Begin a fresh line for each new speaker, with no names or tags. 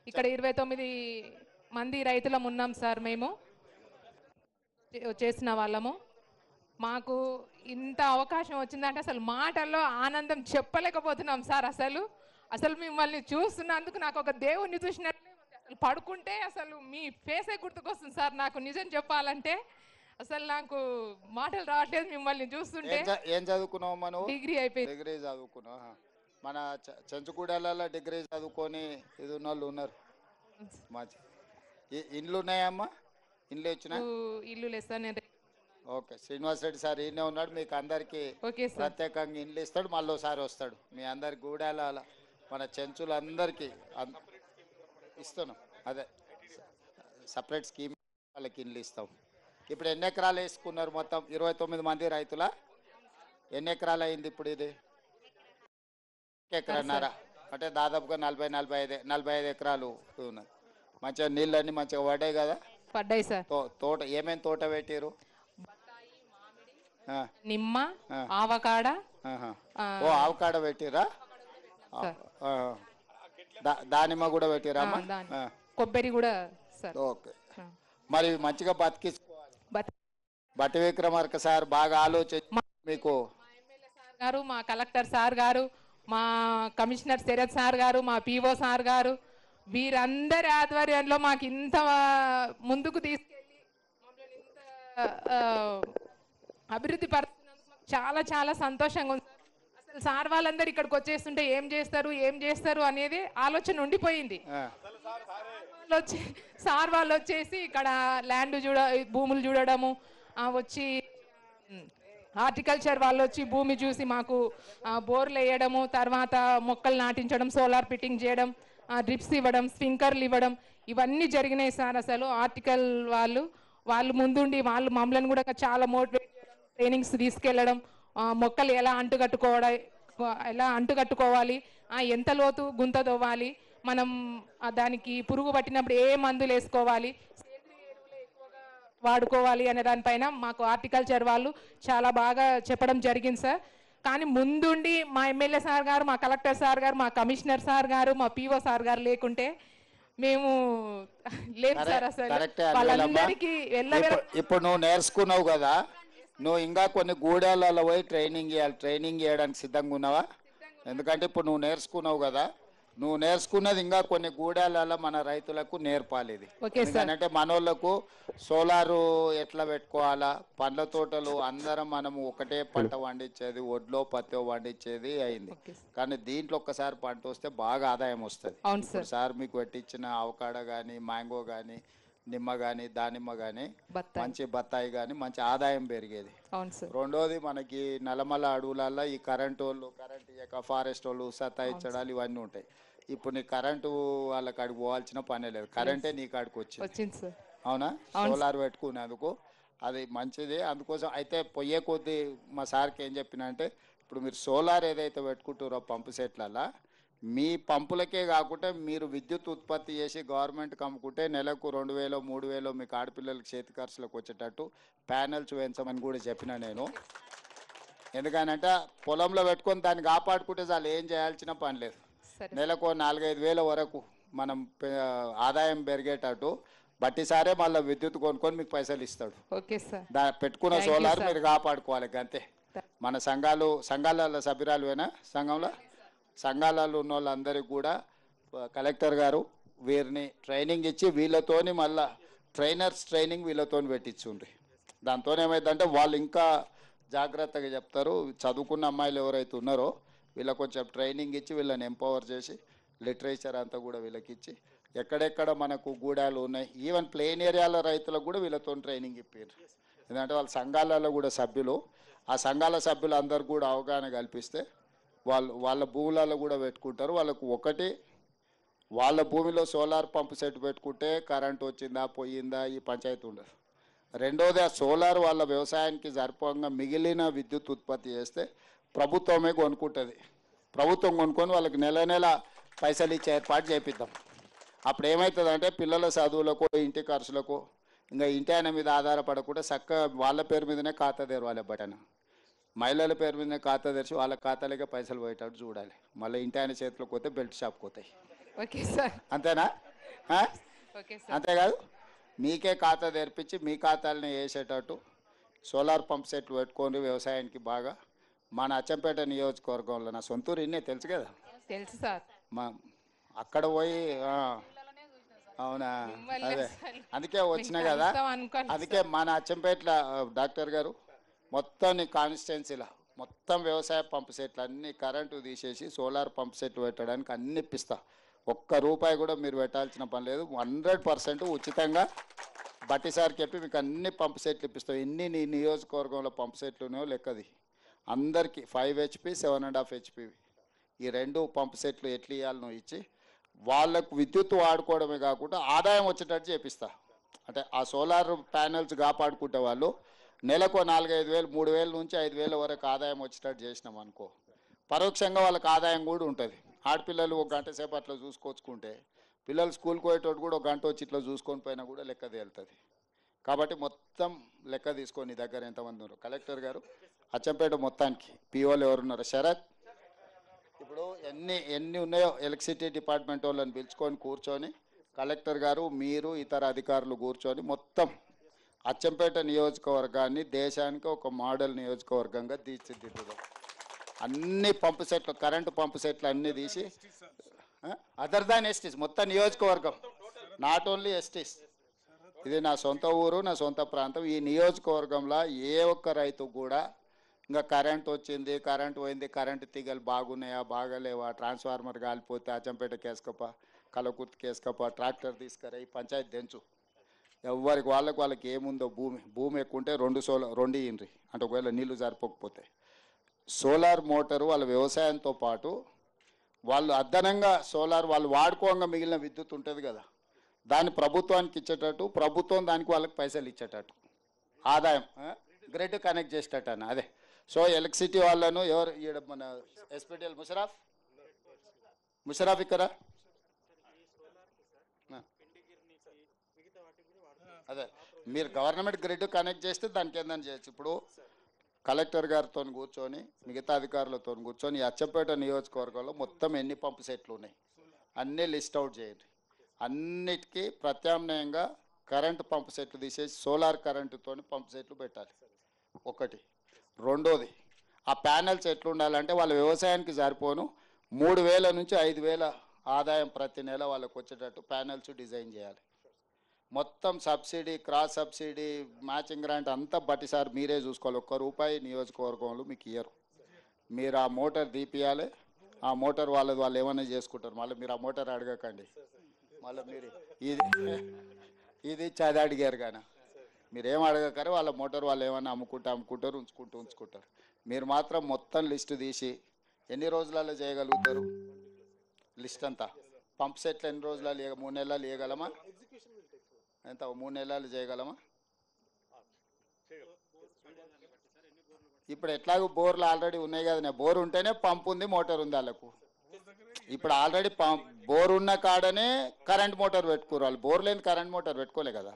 ఇక్కడ 29 మంది రైతులం ఉన్నాం సార్. మేము చేసిన వాళ్ళము. మాకు ఇంత అవకాశం వచ్చిందంటే అసలు మాటల్లో ఆనందం చెప్పలేకపోతున్నాం సార్. అసలు అసలు మిమ్మల్ని చూస్తున్నందుకు నాకు ఒక దేవుణ్ణి చూసినట్లే ఉంది. అసలు పడుకుంటే అసలు మీ ఫేసే గుర్తుకొస్తుంది సార్. నాకు నిజం చెప్పాలంటే అసలు నాకు మాటలు రావట్లేదు మిమ్మల్ని చూస్తుంటే.
ఏం చదువుకున్నావు మనం?
డిగ్రీ అయిపోయింది.
డిగ్రీ చదువుకున్నావు. మన చెంచుగూడలలో డిగ్రీ చదువుకొని ఇది ఉన్న వాళ్ళు ఉన్నారు. మంచి ఇండ్లు ఉన్నాయమ్మా? ఇండ్లు వచ్చినా?
ఇల్లు లేదు సార్. నేను
ఓకే, శ్రీనివాస్ రెడ్డి సార్ ఈయనే ఉన్నాడు. మీకు అందరికి ప్రత్యేకంగా ఇండ్లు ఇస్తాడు. మళ్ళీ ఒకసారి వస్తాడు. మీ అందరికి గూడాల మన చెంచులందరికీ ఇస్తున్నాం. అదే సపరేట్ స్కీమ్ వాళ్ళకి ఇండ్లు ఇస్తాం. ఇప్పుడు ఎన్ని ఎకరాలు వేసుకున్నారు మొత్తం? 29 మంది రైతుల ఎన్ని ఎకరాలు అయింది ఇప్పుడు? ఇది ఎకరన్నారా అంటే దాదాపుగా 45 ఎకరాలు ఉన్నది. మంచిగా నీళ్ళన్నీ మంచిగా పడ్డాయి కదా?
పడ్డాయి సార్.
తోట ఏమేమి తోట పెట్టారు?
నిమ్మ, ఆవకాడ.
ఆవకాడ పెట్టిరా? దానిమ్మ కూడా పెట్టిరా?
కొబ్బరి కూడా సార్.
ఓకే, మరి మంచిగా బతికించుకోవాలి. బట్టి విక్రమార్క సార్ బాగా ఆలోచించి మీకు
గారు, మా కలెక్టర్ సార్ గారు, మా కమిషనర్ శరత్ సార్ గారు, మా పిఓ సార్ గారు, వీరందరి ఆధ్వర్యంలో మాకు ఇంత ముందుకు తీసుకెళ్ళి మమ్మల్ని ఇంత అభివృద్ధి పరుస్తున్నందుకు చాలా చాలా సంతోషంగా ఉంది. అసలు సార్ వాళ్ళందరూ ఇక్కడికి వచ్చేస్తుంటే ఏం చేస్తారు అనేది ఆలోచన ఉండిపోయింది. సార్ వాళ్ళు వచ్చేసి ఇక్కడ ల్యాండ్ భూములు చూడడము, వచ్చి హార్టికల్చర్ వాళ్ళు వచ్చి భూమి చూసి మాకు బోర్లు వేయడము, తర్వాత మొక్కలు నాటించడం, సోలార్ ఫిట్టింగ్ చేయడం, డ్రిప్స్ ఇవ్వడం, స్ప్రింకర్లు ఇవ్వడం, ఇవన్నీ జరిగినాయి సార్. అసలు ఆర్టికల్ వాళ్ళు ముందుండి వాళ్ళు మమ్మల్ని కూడా చాలా మోటివేట్ చేయడం, ట్రైనింగ్స్ తీసుకెళ్ళడం, మొక్కలు ఎలా అంటుకట్టుకోవాలి, ఎంత లోతు గుంత తవ్వాలి, మనం దానికి పురుగు పట్టినప్పుడు ఏ మందులు వేసుకోవాలి, వాడుకోవాలి అనే దానిపైన మాకు హార్టికల్చర్ వాళ్ళు చాలా బాగా చెప్పడం జరిగింది సార్. కానీ ముందుండి మా ఎమ్మెల్యే సార్ గారు, మా కలెక్టర్ సార్ గారు, మా కమిషనర్ సార్ గారు, మా పిఓ సార్ గారు లేకుంటే మేము లేదు సార్. అసలు వాళ్ళందరికీ
ఇప్పుడు నువ్వు నేర్చుకున్నావు కదా, నువ్వు ఇంకా కొన్ని గూడాలలో పోయి ట్రైనింగ్ చేయడానికి సిద్ధంగా ఉన్నావా? ఎందుకంటే ఇప్పుడు నువ్వు నేర్చుకున్నావు కదా, నువ్వు నేర్చుకున్నది ఇంకా కొన్ని గూడాలలో మన రైతులకు నేర్పాలి. ఇది ఎందుకంటే మనోళ్ళకు సోలారు ఎట్లా పెట్టుకోవాలా, పండ్ల తోటలు అందరం మనము ఒకటే పంట పండించేది, ఒడ్లో పత్తి పండించేది అయింది. కానీ దీంట్లో ఒక్కసారి పంట వస్తే బాగా ఆదాయం వస్తుంది. సార్ మీకు పెట్టించిన అవకాడ కానీ, మ్యాంగో కానీ, నిమ్మ కానీ, దానిమ్మ కానీ, మంచి బత్తాయి కానీ మంచి ఆదాయం పెరిగేది. రెండోది మనకి నల్లమల అడవులలో ఈ కరెంట్ ఇయ్యక ఫారెస్ట్ వాళ్ళు సతాయించడాలు ఇవన్నీ ఉంటాయి. ఇప్పుడు నీ కరెంటు వాళ్ళ కాడికి పోవాల్సిన పనే లేదు, కరెంటే నీ కాడికి వచ్చింది. అవునా? సోలార్ పెట్టుకునేందుకు అది మంచిది. అందుకోసం అయితే పొయ్యే కొద్దీ మా సార్కి ఏం చెప్పిన అంటే, ఇప్పుడు మీరు సోలార్ ఏదైతే పెట్టుకుంటారో పంపు సెట్లలో, మీ పంపులకే కాకుండా మీరు విద్యుత్ ఉత్పత్తి చేసి గవర్నమెంట్కి అమ్ముకుంటే నెలకు 2000 3000 మీకు ఆడపిల్లలకి చేతి ఖర్చులకు వచ్చేటట్టు ప్యానెల్స్ వేయించమని కూడా చెప్పిన నేను. ఎందుకనంటే పొలంలో పెట్టుకొని దాన్ని కాపాడుకుంటే చాలు, ఏం చేయాల్సిన పని లేదు. నెలకు 4-5 వేల వరకు మనం ఆదాయం పెరిగేటట్టు బట్టి సారే మళ్ళీ విద్యుత్ కొనుక్కొని మీకు పైసలు ఇస్తాడు. పెట్టుకున్న సోలార్ మీరు కాపాడుకోవాలి అంతే. మన సంఘాలలో సభ్యురాలువేనా? సంఘాలలో ఉన్న వాళ్ళందరికీ కూడా కలెక్టర్ గారు వీరిని ట్రైనింగ్ ఇచ్చి వీళ్ళతోని మళ్ళీ ట్రైనింగ్ వీళ్ళతోని పెట్టించుండ్రి. దాంతో ఏమైందంటే వాళ్ళు ఇంకా జాగ్రత్తగా చెప్తారు. చదువుకున్న అమ్మాయిలు ఎవరైతే ఉన్నారో వీళ్ళకి కొంచెం ట్రైనింగ్ ఇచ్చి వీళ్ళని ఎంపవర్ చేసి లిటరేచర్ అంతా కూడా వీళ్ళకి ఇచ్చి ఎక్కడెక్కడ మనకు గూడాలు ఉన్నాయి, ఈవెన్ ప్లెయిన్ ఏరియాల రైతులకు కూడా వీళ్ళతో ట్రైనింగ్ ఇప్పారు. ఎందుకంటే వాళ్ళ సంఘాలలో కూడా సభ్యులు, ఆ సంఘాల సభ్యులు అందరు కూడా అవగాహన కల్పిస్తే వాళ్ళ భూములలో కూడా పెట్టుకుంటారు. వాళ్ళకు ఒకటి వాళ్ళ భూమిలో సోలార్ పంపు సెట్ పెట్టుకుంటే కరెంట్ వచ్చిందా పోయిందా ఈ పంచాయతీ ఉండదు. రెండోది ఆ సోలార్ వాళ్ళ వ్యవసాయానికి సరిపోగా మిగిలిన విద్యుత్ ఉత్పత్తి చేస్తే ప్రభుత్వమే కొనుక్కుంటుంది. ప్రభుత్వం కొనుక్కొని వాళ్ళకి నెల పైసలు ఇచ్చే ఏర్పాటు చేపిద్దాం. అప్పుడు ఏమవుతుందంటే పిల్లల చదువులకు, ఇంటి ఖర్చులకు, ఇంకా ఇంటి ఆయన మీద ఆధారపడకుండా చక్కగా వాళ్ళ పేరు మీదనే ఖాతా తెరవాలి. బటన్ మహిళల పేరు మీదనే ఖాతా తెరిచి వాళ్ళ ఖాతాలకే పైసలు పోయేటట్టు చూడాలి. మళ్ళీ ఇంటి ఆయన చేతిలోకి పోతే బెల్ట్ షాప్కి పోతాయి.
ఓకే సార్,
అంతేనా? ఆ?
Okay sir.
అంతేకాదు మీకే ఖాతా తెరిపించి మీ ఖాతాలని వేసేటట్టు సోలార్ పంప్ సెట్లు పెట్టుకొని వ్యవసాయానికి బాగా మన అచ్చంపేట నియోజకవర్గంలో నా సొంతూరు ఇన్నే తెలుసు కదా
తెలుసు సార్.
మా అక్కడ పోయి అవునా
మిమ్మల్ని
అదే
అసలు
అందుకే వచ్చిన
మేము
కదా
కలుస్తాం అనుకోలేదు
అందుకే మన అచ్చంపేటలో డాక్టర్ గారు మొత్తం నీ కాన్స్టిట్యున్సీలో మొత్తం వ్యవసాయ పంపు సెట్లు అన్ని కరెంటు తీసేసి సోలార్ పంప్ సెట్లు పెట్టడానికి అన్ని ఇప్పిస్తా. ఒక్క రూపాయి కూడా మీరు పెట్టాల్సిన పని లేదు. 100% ఉచితంగా బట్టి సార్కి చెప్పి మీకు అన్ని పంపు సెట్లు ఇప్పిస్తాం. ఎన్ని నీ నియోజకవర్గంలో పంపు సెట్లు ఉన్నాయో లెక్కది అందరికీ 5 HP 7.5 HP ఈ 2 పంపు సెట్లు ఎట్లు ఇవ్వాలనో ఇచ్చి వాళ్ళకు విద్యుత్ వాడుకోవడమే కాకుండా ఆదాయం వచ్చేటట్టు చేపిస్తా. అంటే ఆ సోలార్ ప్యానెల్స్ కాపాడుకుంటే వాళ్ళు నెలకు 4-5 వేలు 3,000 నుంచి 5,000 వరకు ఆదాయం వచ్చేటట్టు చేసినాం అనుకో పరోక్షంగా వాళ్ళకి ఆదాయం కూడా ఉంటుంది. ఆడపిల్లలు 1 గంట సేపు అట్లా చూసుకొచ్చుకుంటే పిల్లలు స్కూల్కి పోయేటోడు కూడా 1 గంట వచ్చి ఇట్లా చూసుకొని పోయినా కూడా లెక్క తేలుతుంది. కాబట్టి మొత్తం లెక్క తీసుకొని నీ దగ్గర ఎంతమంది ఉన్నారు కలెక్టర్ గారు అచ్చంపేట మొత్తానికి పిఓలు ఎవరున్నారు శరత్ ఇప్పుడు ఎన్ని ఉన్నాయో ఎలక్ట్రిసిటీ డిపార్ట్మెంట్ వాళ్ళని పిలుచుకొని కూర్చొని కలెక్టర్ గారు మీరు ఇతర అధికారులు కూర్చొని మొత్తం అచ్చంపేట నియోజకవర్గాన్ని దేశానికి ఒక మోడల్ నియోజకవర్గంగా తీర్చిదిద్దుదాం. అన్ని పంపు సెట్లు కరెంటు పంపు సెట్లు అన్నీ తీసి అదర్ దాన్ ఎస్టీస్ మొత్తం నియోజకవర్గం నాట్ ఓన్లీ ఎస్టీస్. ఇది నా సొంత ఊరు నా సొంత ప్రాంతం. ఈ నియోజకవర్గంలో ఏ ఒక్క రైతు కూడా ఇంకా కరెంట్ వచ్చింది కరెంట్ పోయింది కరెంటు తీగలు బాగున్నాయా బాగాలేవా ట్రాన్స్ఫార్మర్ కాలిపోతే అచ్చంపేట కేసుకప్ప కలకుర్తి కేసుకప్ప ట్రాక్టర్ తీసుకురా ఈ పంచాయతీ తెంచు ఎవరికి వాళ్ళకి ఏముందో భూమి ఎక్కువ ఉంటే 2 ఇండ్రి అంటే ఒకవేళ నీళ్లు సరిపోకపోతే సోలార్ మోటారు వాళ్ళ వ్యవసాయంతో పాటు వాళ్ళు అదనంగా సోలార్ వాళ్ళు వాడుకోగా మిగిలిన విద్యుత్ ఉంటుంది కదా దాన్ని ప్రభుత్వానికి ఇచ్చేటట్టు ప్రభుత్వం దానికి వాళ్ళకి పైసలు ఇచ్చేటట్టు ఆదాయం గ్రిడ్ కనెక్ట్ చేసేటట్టు అన్న అదే. సో ఎలక్ట్రిసిటీ వాళ్ళను ఎవరు ఈడ మన ఎస్పీటీఎల్ ముషరాఫ్ ఇక్కడ అదే మీరు గవర్నమెంట్ గ్రిడ్ కనెక్ట్ చేస్తే దానికి ఏందని చేయొచ్చు. ఇప్పుడు కలెక్టర్ గారితో కూర్చొని మిగతా అధికారులతో కూర్చొని అచ్చంపేట నియోజకవర్గంలో మొత్తం ఎన్ని పంపు సెట్లు ఉన్నాయి అన్నీ లిస్ట్ అవుట్ చేయండి. అన్నిటికీ ప్రత్యామ్నాయంగా కరెంటు పంపు సెట్లు తీసేసి సోలార్ కరెంటుతో పంపు సెట్లు పెట్టాలి ఒకటి. రెండోది ఆ ప్యానెల్స్ ఎట్లు ఉండాలంటే వాళ్ళ వ్యవసాయానికి సరిపోను 3,000 నుంచి 5,000 ఆదాయం ప్రతి నెల వాళ్ళకు వచ్చేటట్టు ప్యానెల్స్ డిజైన్ చేయాలి. మొత్తం subsidy cross subsidy matching grant అంతా బట్టి సార్ మీరే చూసుకోవాలి. ₹1 నియోజకవర్గంలో మీకు ఇయ్యరు. మీరు ఆ మోటార్ తీపియాలి. ఆ మోటార్ వాళ్ళు ఏమైనా చేసుకుంటారు. మళ్ళీ మీరు ఆ మోటార్ అడగకండి. మళ్ళీ మీరు ఇది చది అడిగారు కానీ మీరేం అడగకరే వాళ్ళ మోటార్ వాళ్ళు ఏమైనా అమ్ముకుంటారు ఉంచుకుంటారు. మీరు మాత్రం మొత్తం లిస్టు తీసి ఎన్ని రోజులలో చేయగలుగుతారు లిస్ట్ అంతా పంప్ సెట్లు ఎన్ని రోజులలో 3 నెలలు ఇవ్వగలమా ఎంత 3 నెలలు చేయగలమా? ఇప్పుడు ఎట్లాగో బోర్లు ఆల్రెడీ ఉన్నాయి కదా బోర్ ఉంటేనే పంప్ ఉంది మోటార్ ఉంది వాళ్ళకు. ఇప్పుడు ఆల్రెడీ బోర్ ఉన్న కాడనే కరెంట్ మోటార్ పెట్టుకోరు వాళ్ళు. బోర్ లేని కరెంట్ మోటార్ పెట్టుకోలే కదా.